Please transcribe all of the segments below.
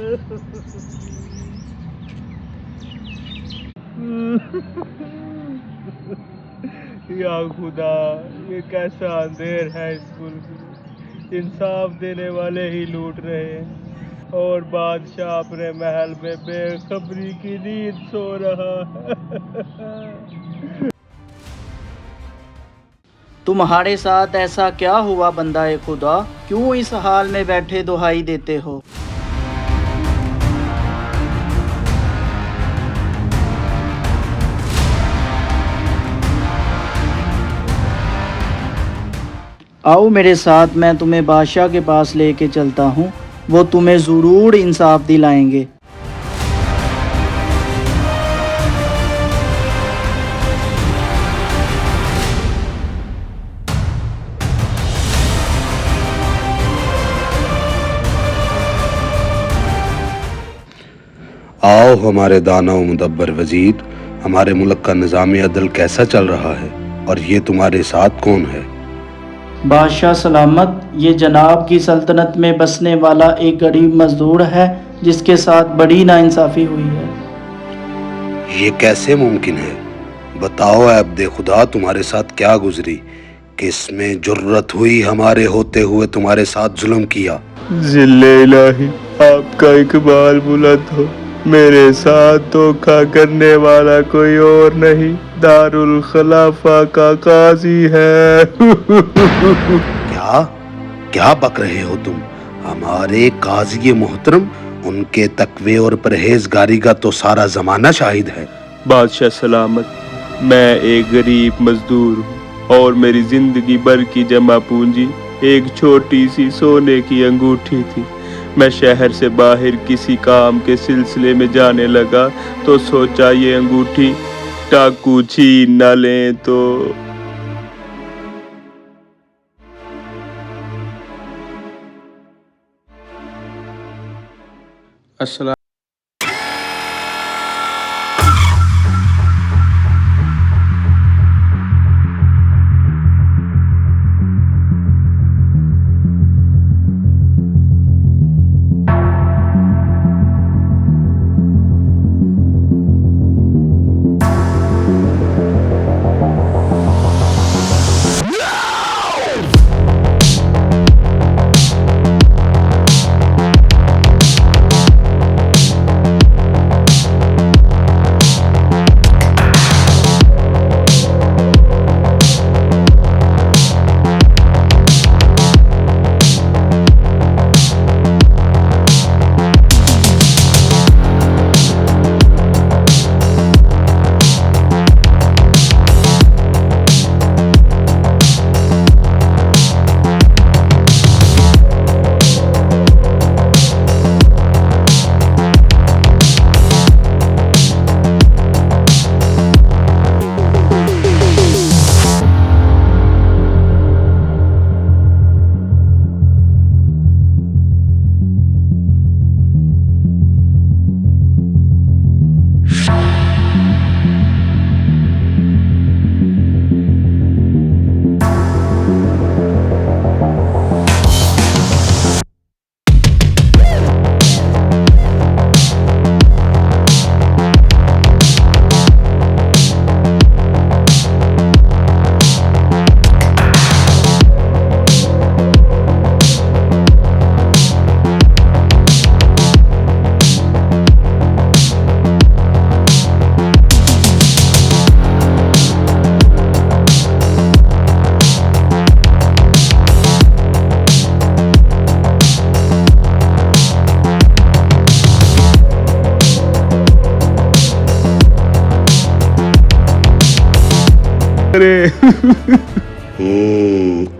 یا خدا، یہ کیسا اندھیر ہے اس ملک میں، انصاف دینے والے ہی لوٹ رہے ہیں اور بادشاہ اپنے محل میں بے خبری کی نیند سو رہا ہے۔ تمہارے ساتھ ایسا کیا ہوا بندہ خدا؟ کیوں اس حال میں بیٹھے دہائی دیتے ہو؟ آؤ میرے ساتھ، میں تمہیں بادشاہ کے پاس لے کے چلتا ہوں، وہ تمہیں ضرور انصاف دلائیں گے۔ آؤ ہمارے دانا و مدبر وزیر، ہمارے ملک کا نظام عدل کیسا چل رہا ہے اور یہ تمہارے ساتھ کون ہے؟ بادشاہ سلامت، یہ جناب کی سلطنت میں بسنے والا ایک غریب مزدور ہے جس کے ساتھ بڑی ناانصافی ہوئی ہے۔ یہ کیسے ممکن ہے؟ بتاؤ اے عبد خدا، تمہارے ساتھ کیا گزری؟ کس میں جرت ہوئی ہمارے ہوتے ہوئے تمہارے ساتھ ظلم کیا؟ ذل الہی، آپ کا اقبال بلند ہو، میرے ساتھ دھوکہ کرنے والا کوئی اور نہیں، دارالخلافہ کا قاضی ہے۔ کیا بک رہے ہو تم؟ ہمارے قاضی محترم، ان کے تقوی اور پرہیزگاری کا تو سارا زمانہ شاہد ہے۔ بادشاہ سلامت، میں ایک غریب مزدور ہوں اور میری زندگی بھر کی جمع پونجی ایک چھوٹی سی سونے کی انگوٹھی تھی۔ میں شہر سے باہر کسی کام کے سلسلے میں جانے لگا تو سوچا یہ انگوٹھی ڈاکو چھین نہ لیں تو۔ السلام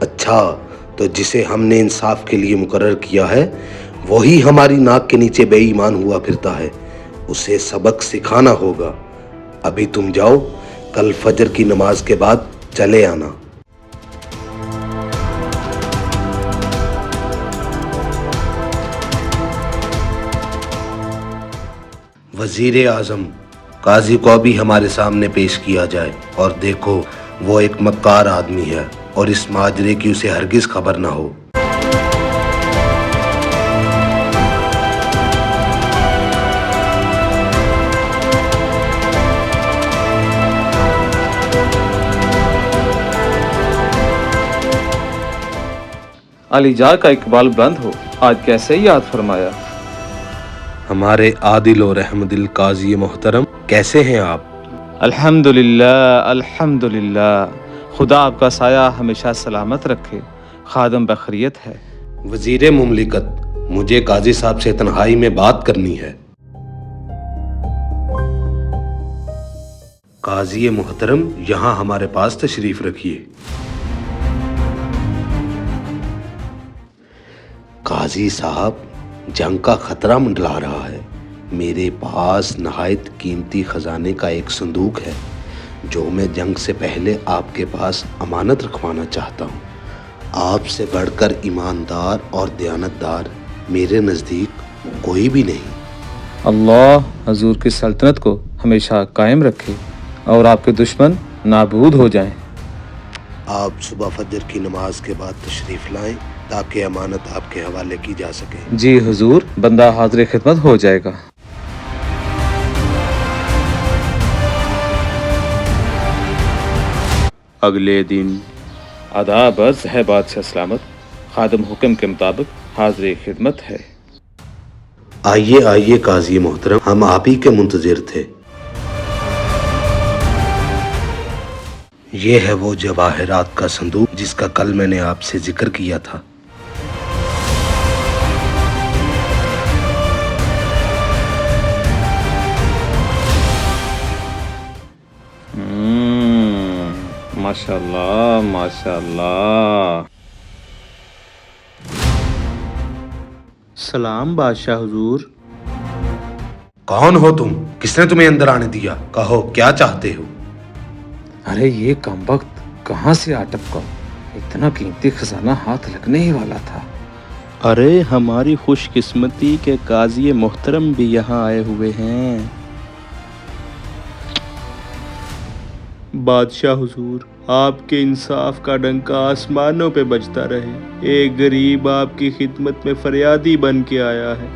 اچھا، تو جسے ہم نے انصاف کے لیے مقرر کیا ہے وہی ہماری ناک کے نیچے بے ایمان ہوا پھرتا ہے، اسے سبق سکھانا ہوگا۔ ابھی تم جاؤ، کل فجر کی نماز کے بعد چلے آنا۔ وزیر اعظم، قاضی کو بھی ہمارے سامنے پیش کیا جائے، اور دیکھو وہ ایک مکار آدمی ہے اور اس ماجرے کی اسے ہرگز خبر نہ ہو۔ अलीजा का इकबाल बुलंद हो, आज कैसे याद फरमाया? हमारे आदिल और रहमदिल काजी मोहतरम, कैसे हैं आप? अल्हम्दुलिल्लाह अल्हम्दुलिल्लाह, खुदा आपका साया हमेशा सलामत रखे, खादम बखरियत है। वजीर मुमलिकत, मुझे काजी साहब से तन्हाई में बात करनी है। काजी मोहतरम, यहाँ हमारे पास तशरीफ रखिए। काजी साहब, जंग का खतरा मंडला रहा है। मेरे पास नहायत कीमती खजाने का एक संदूक है जो मैं जंग से पहले आपके पास अमानत रखवाना चाहता हूँ। आपसे बढ़कर ईमानदार और दयानतदार मेरे नज़दीक कोई भी नहीं। अल्लाह हजूर की सल्तनत को हमेशा कायम रखे और आपके दुश्मन नाबूद हो जाएं। आप सुबह फजर की नमाज के बाद तशरीफ लाएं ताकि अमानत आपके हवाले की जा सके। जी हुजूर, बंदा हाजिर खिदमत हो जाएगा। अगले दिन आदाब अर्ज़ है बादशाह सलामत, खादम हुक्म के मुताबिक हाजिर खिदमत है। आइए आइए काजी मोहतरम, हम आप ही के मुंतजिर थे। ये है वो जवाहरात का संदूक जिसका कल मैंने आपसे जिक्र किया था। माशाल्लाह माशाल्लाह। सलाम बादशाह हुजूर। कौन हो तुम? किसने तुम्हें अंदर आने दिया? कहो क्या चाहते हो? अरे ये कमबख्त कहाँ से आ टपका? इतना कीमती खजाना हाथ लगने ही वाला था। अरे हमारी खुशकिस्मती के काजी मोहतरम भी यहाँ आए हुए हैं। बादशाह हुजूर, आपके इंसाफ का डंका आसमानों पे बजता रहे। एक गरीब आपकी खिदमत में फरियादी बन के आया है।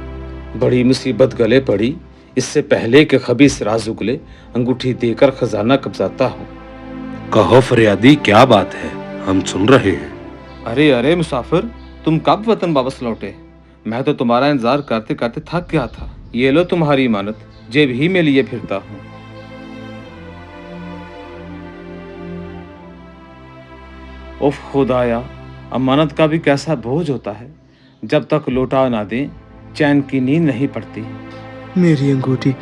बड़ी मुसीबत गले पड़ी, इससे पहले कि खबीस राज उगले अंगूठी देकर खजाना कब्जाता हूँ। कहो फरियादी, क्या बात है? हम सुन रहे हैं। अरे अरे मुसाफिर, तुम कब वतन वापस लौटे? मैं तो तुम्हारा इंतजार करते करते थक गया था। ये लो तुम्हारी इमानत, जेब ही में लिए फिरता हूँ। उफ खुदाया, अमानत का भी कैसा बोझ होता है। जब तक लौटा ना दें चैन की नींद नहीं पड़ती। मेरी अंगूठी,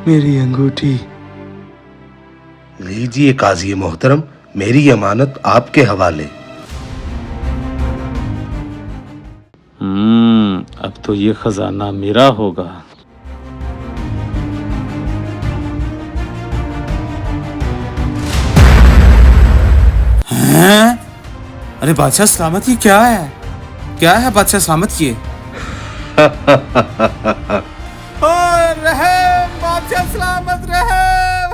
मेरी अंगूठी। लीजिए काजी मोहतरम, मेरी अमानत आपके हवाले। अब तो ये खजाना मेरा होगा। हैं? अरे बादशाह सलामत, ये क्या है? क्या है बादशाह सलामत ये? रहम बादशाह सलामत, रहम।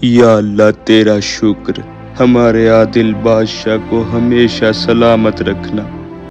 या अल्लाह तेरा शुक्र, हमारे आदिल बादशाह को हमेशा सलामत रखना।